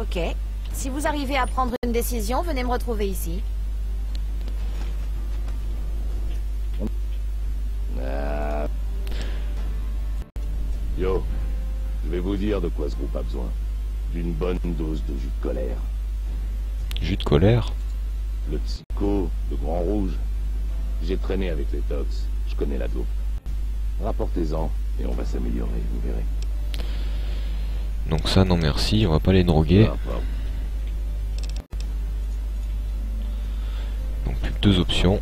Ok. Si vous arrivez à prendre une décision, venez me retrouver ici. Yo, je vais vous dire de quoi ce groupe a besoin. D'une bonne dose de jus de colère. Jus de colère? Le psycho, le grand rouge. J'ai traîné avec les tox, je connais la dope. Rapportez-en, et on va s'améliorer, vous verrez. Donc ça, non merci, on va pas les droguer. Peu importe. Donc plus que deux options.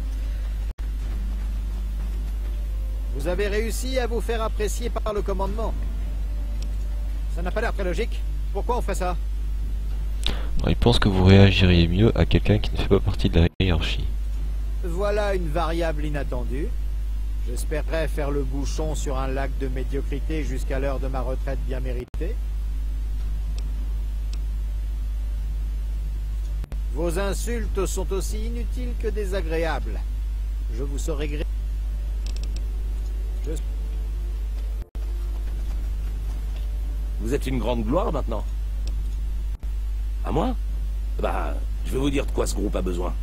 Vous avez réussi à vous faire apprécier par le commandement. Ça n'a pas l'air très logique. Pourquoi on fait ça? Alors, il pense que vous réagiriez mieux à quelqu'un qui ne fait pas partie de la hiérarchie. Voilà une variable inattendue. J'espérais faire le bouchon sur un lac de médiocrité jusqu'à l'heure de ma retraite bien méritée. Vos insultes sont aussi inutiles que désagréables. Je vous saurai gré... Vous êtes une grande gloire maintenant. À moi? Bah, je vais vous dire de quoi ce groupe a besoin.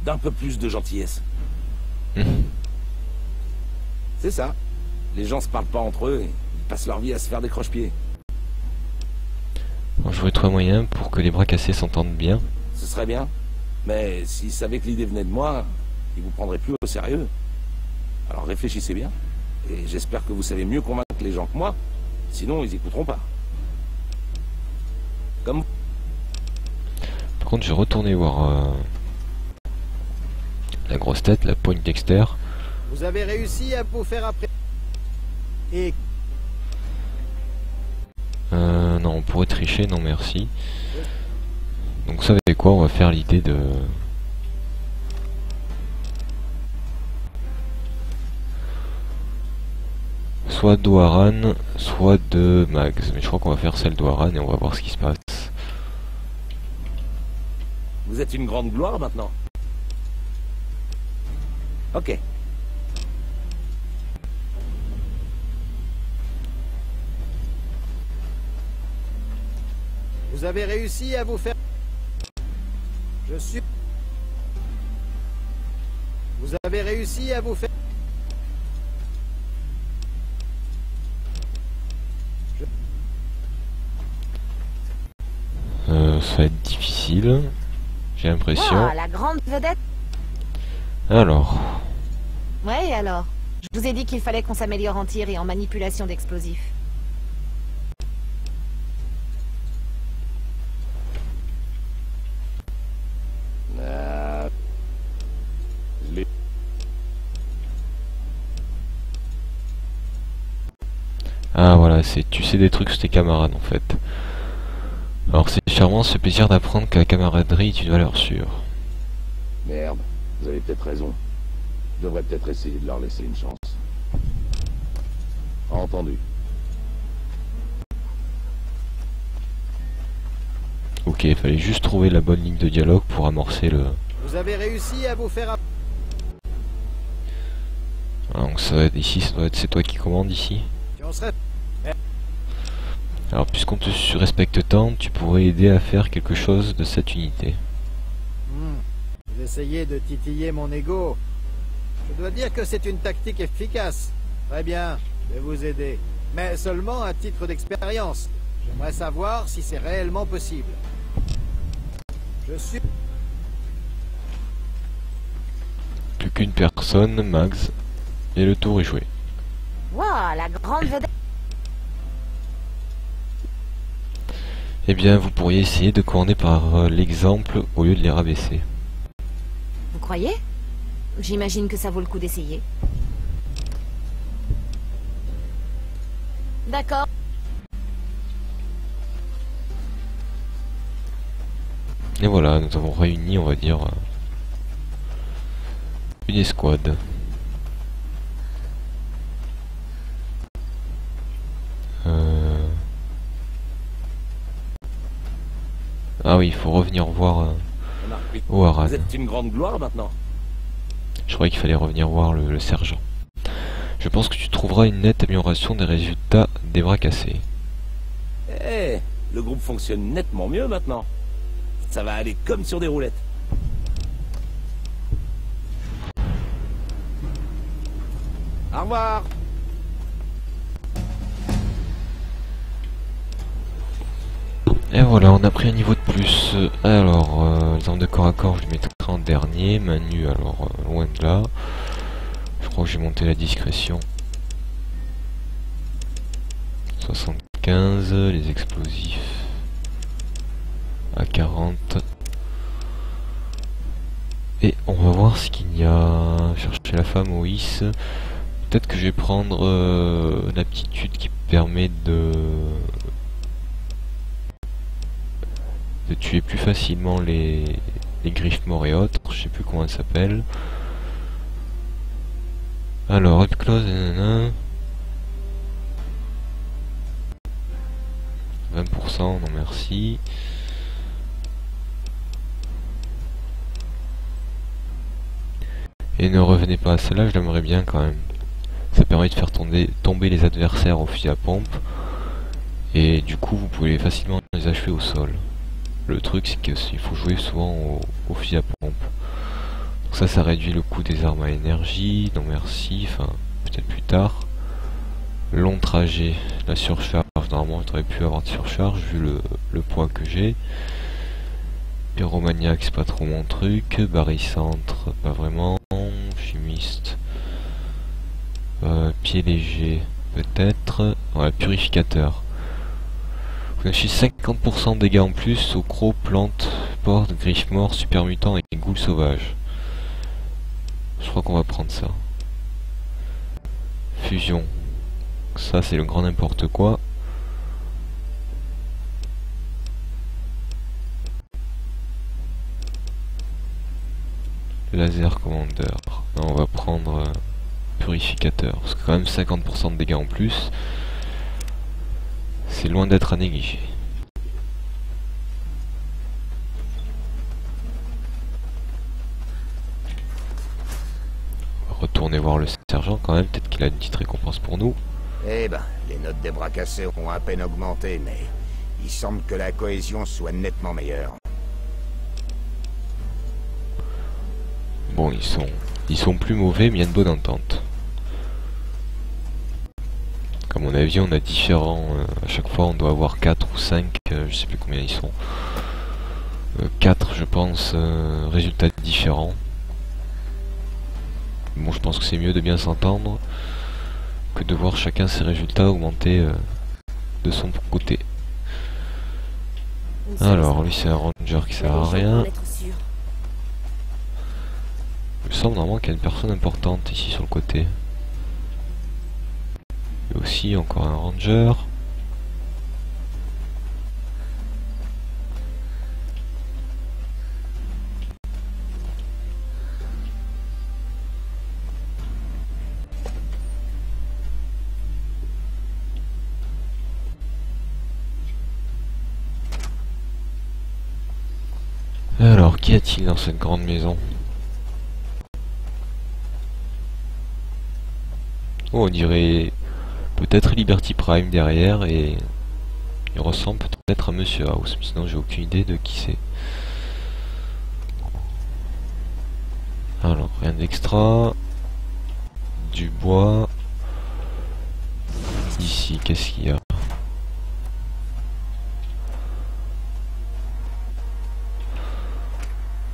D'un peu plus de gentillesse. C'est ça. Les gens se parlent pas entre eux et ils passent leur vie à se faire des croche-pieds. Alors, je voudrais trouver un moyen pour que les bras cassés s'entendent bien. Ce serait bien. Mais s'ils savaient que l'idée venait de moi, ils vous prendraient plus au sérieux. Alors réfléchissez bien. Et j'espère que vous savez mieux convaincre les gens que moi. Sinon, ils écouteront pas. Comme... Par contre, je vais retourner voir la grosse tête, la poigne Dexter. Vous avez réussi à vous faire apprécier. Et... non, on pourrait tricher, non merci. Donc vous savez quoi, on va faire l'idée de... soit d'Oharan, soit de Mags. Mais je crois qu'on va faire celle d'Oharan et on va voir ce qui se passe. Vous êtes une grande gloire maintenant. Ok. Vous avez réussi à vous faire... Je suis... Vous avez réussi à vous faire... Ça va être difficile, j'ai l'impression. Ah, la grande vedette. Alors, Ouais, alors. Je vous ai dit qu'il fallait qu'on s'améliore en tir et en manipulation d'explosifs. Je l'ai... ah voilà, c'est tu sais des trucs sur tes camarades en fait. Alors c'est charmant ce plaisir d'apprendre que la camaraderie est une valeur sûre. Merde, vous avez peut-être raison. Je devrais peut-être essayer de leur laisser une chance. Entendu. Ok, il fallait juste trouver la bonne ligne de dialogue pour amorcer le... Vous avez réussi à vous faire... Alors, donc ça va être ici, ça doit être c'est toi qui commandes ici. On serait... Alors puisqu'on te respecte tant, tu pourrais aider à faire quelque chose de cette unité. Vous essayez de titiller mon ego. Je dois dire que c'est une tactique efficace. Très bien, je vais vous aider. Mais seulement à titre d'expérience. J'aimerais savoir si c'est réellement possible. Je suis... Plus qu'une personne, Max, et le tour est joué. Waouh, la grande vedette. Eh bien, vous pourriez essayer de commander par l'exemple au lieu de les rabaisser. Vous croyez? J'imagine que ça vaut le coup d'essayer. D'accord. Et voilà, nous avons réuni, on va dire, une escouade. Ah oui, il faut revenir voir Oharan. Vous êtes une grande gloire maintenant. Je croyais qu'il fallait revenir voir le sergent. Je pense que tu trouveras une nette amélioration des résultats des bras cassés. Eh, Le groupe fonctionne nettement mieux maintenant. Ça va aller comme sur des roulettes. Au revoir. Et voilà, on a pris un niveau de plus. Alors, les armes de corps à corps, je les mettrai en dernier. Main nue, alors loin de là. Je crois que j'ai monté la discrétion. 75, les explosifs à 40. Et on va voir ce qu'il y a. Chercher la femme au is. Peut-être que je vais prendre l'aptitude qui permet de tuer plus facilement les griffes morts et autres. Je sais plus comment elle s'appelle. Alors, up close, 20%, non merci. Et ne revenez pas à celle-là, je l'aimerais bien quand même. Ça permet de faire tomber les adversaires au fusil à pompe. Et du coup, vous pouvez facilement les achever au sol. Le truc, c'est qu'il faut jouer souvent au fusil à pompe. Donc ça réduit le coût des armes à énergie. Non merci, enfin, peut-être plus tard. Long trajet, la surcharge. Normalement, j'aurais pu avoir de surcharge vu le poids que j'ai. Pyromaniaque, c'est pas trop mon truc. Barycentre, pas vraiment. Chimiste. Pied léger, peut-être. Ouais, purificateur. Vous affichez 50% de dégâts en plus aux crocs, plantes, portes, griffes morts, super mutants et ghouls sauvages. Je crois qu'on va prendre ça. Fusion. Ça, c'est le grand n'importe quoi. Laser commandeur. Non, on va prendre purificateur. Parce que quand même 50% de dégâts en plus. C'est loin d'être à négliger. On va retourner voir le sergent quand même. Peut-être qu'il a une petite récompense pour nous. Eh ben, les notes des bras cassés ont à peine augmenté, mais il semble que la cohésion soit nettement meilleure. Bon, ils sont plus mauvais, mais il y a une bonne entente. À mon avis, on a différents. À chaque fois, on doit avoir 4 ou 5, je sais plus combien ils sont. 4, je pense, résultats différents. Bon, je pense que c'est mieux de bien s'entendre que de voir chacun ses résultats augmenter de son côté. Alors, lui, c'est un ranger qui sert à rien. Il me semble normalement qu'il y a une personne importante ici sur le côté. Et aussi encore un ranger. Alors, qu'y a-t-il dans cette grande maison? Oh, on dirait peut-être Liberty Prime derrière et il ressemble peut-être à Monsieur House, mais sinon j'ai aucune idée de qui c'est. Alors, rien d'extra. Du bois. Ici, qu'est-ce qu'il y a?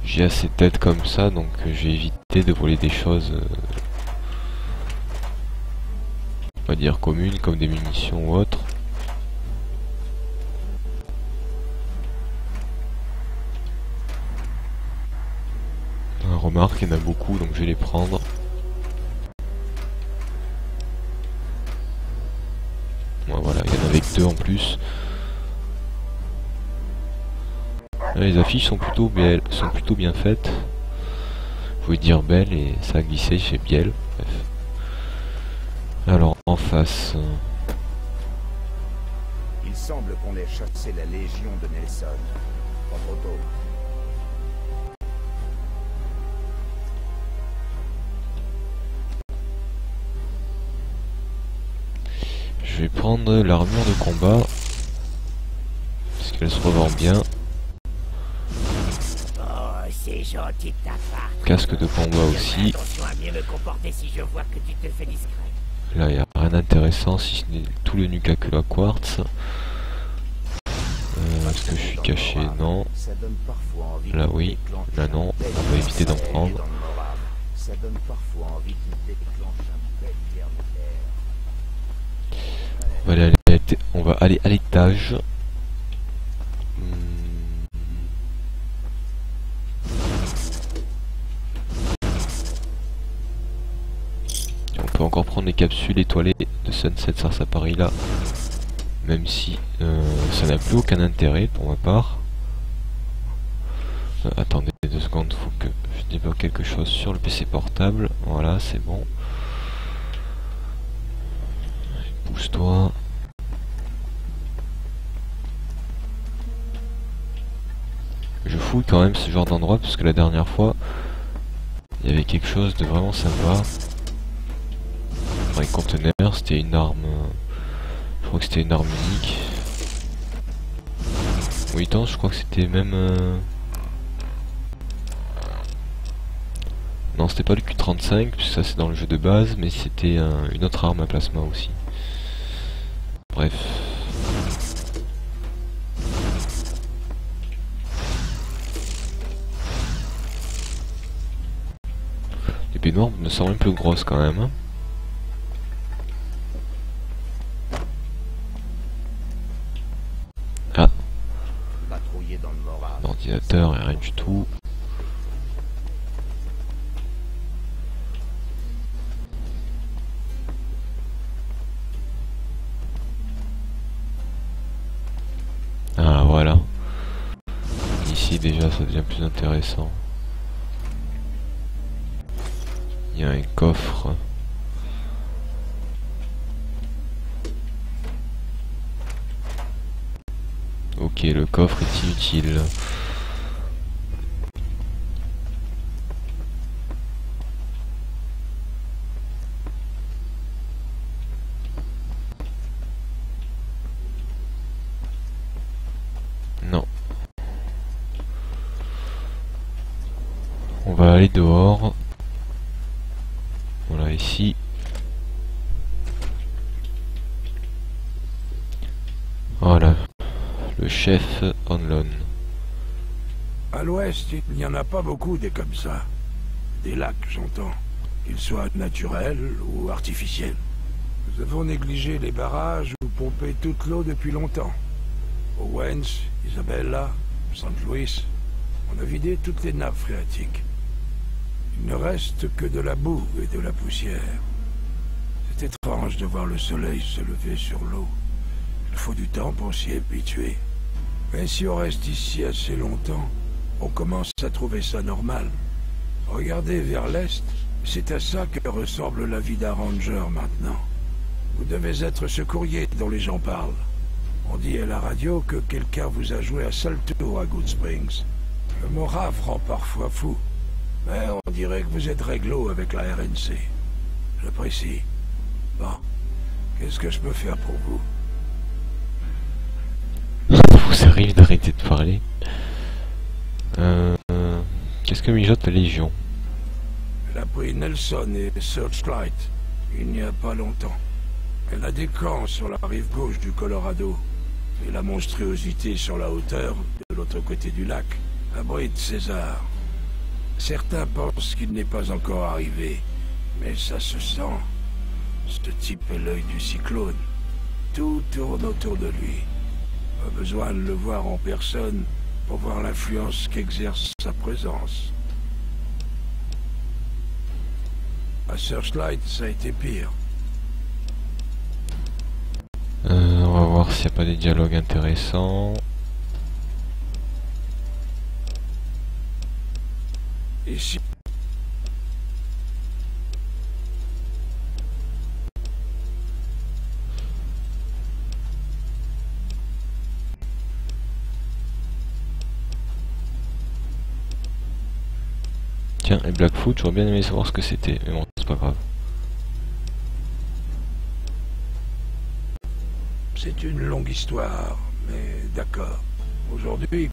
J'ai assez de têtes comme ça, donc je vais éviter de voler des choses, on va dire communes, comme des munitions ou autres. Remarque, il y en a beaucoup, donc je vais les prendre. Bon, voilà, il y en avait que 2 en plus. Les affiches sont plutôt bien faites. Vous pouvez dire belle et ça a glissé chez Biel. Bref. Alors en face. Il semble qu'on ait chassé la légion de Nelson. Pas trop tôt. Je vais prendre l'armure de combat. Elle se revend bien. Oh, c'est gentil de ta part. Casque de combat aussi. Attention à mieux me comporter si je vois que tu te fais discret. Là, il n'y a rien d'intéressant si ce n'est tout le Nuka-Cola Quartz. Est-ce que je suis caché? Non. Ça donne parfois envie Là, de oui. déclencher Là, non. un bel On va éviter d'en étincelle prendre. dans le moral. Ça donne parfois envie de déclencher un bel thermomètre. On va aller à l'étage. On peut encore prendre les capsules étoilées de Sunset Safari là. Même si ça n'a plus aucun intérêt pour ma part. Attendez 2 secondes, faut que je débloque quelque chose sur le PC portable. Voilà, c'est bon. Pousse-toi. Je fouille quand même ce genre d'endroit parce que la dernière fois il y avait quelque chose de vraiment sympa. Dans les conteneurs, c'était une arme. Je crois que c'était une arme unique. Oui, attends, je crois que c'était même. Non, c'était pas le Q35, puisque ça c'est dans le jeu de base, mais c'était une autre arme à plasma aussi. Bref. Les baignoires me semblent un peu grosses quand même. Hein. Ah. Patrouiller dans le moral. L'ordinateur et rien du tout. Ah voilà. Ici déjà ça devient plus intéressant. Il y a un coffre. Ok, le coffre est inutile. Non. On va aller dehors. Voilà, ici. Voilà. Le chef Onlon. À l'ouest, il n'y en a pas beaucoup des comme ça. Des lacs, j'entends. Qu'ils soient naturels ou artificiels. Nous avons négligé les barrages ou pompé toute l'eau depuis longtemps. Owens, Isabella, St. Louis, on a vidé toutes les nappes phréatiques. Il ne reste que de la boue et de la poussière. C'est étrange de voir le soleil se lever sur l'eau. Il faut du temps pour s'y habituer. Mais si on reste ici assez longtemps, on commence à trouver ça normal. Regardez vers l'est, c'est à ça que ressemble la vie d'un ranger maintenant. Vous devez être ce courrier dont les gens parlent. On dit à la radio que quelqu'un vous a joué un seul tour à Good Springs. Le mot rave rend parfois fou. Mais on dirait que vous êtes réglo avec la RNC. J'apprécie. Bon, qu'est-ce que je peux faire pour vous? Vous arrive d'arrêter de parler. Qu'est-ce que mijote la Légion? Elle a pris Nelson et Searchlight il n'y a pas longtemps. Elle a des camps sur la rive gauche du Colorado. Et la monstruosité sur la hauteur, de l'autre côté du lac, abrite César. Certains pensent qu'il n'est pas encore arrivé, mais ça se sent. Ce type est l'œil du cyclone. Tout tourne autour de lui. Pas besoin de le voir en personne pour voir l'influence qu'exerce sa présence. À Searchlight, ça a été pire. On va voir s'il n'y a pas des dialogues intéressants. Ici. Tiens, et Blackfoot, j'aurais bien aimé savoir ce que c'était, mais bon, c'est pas grave. C'est une longue histoire, mais d'accord. Aujourd'hui,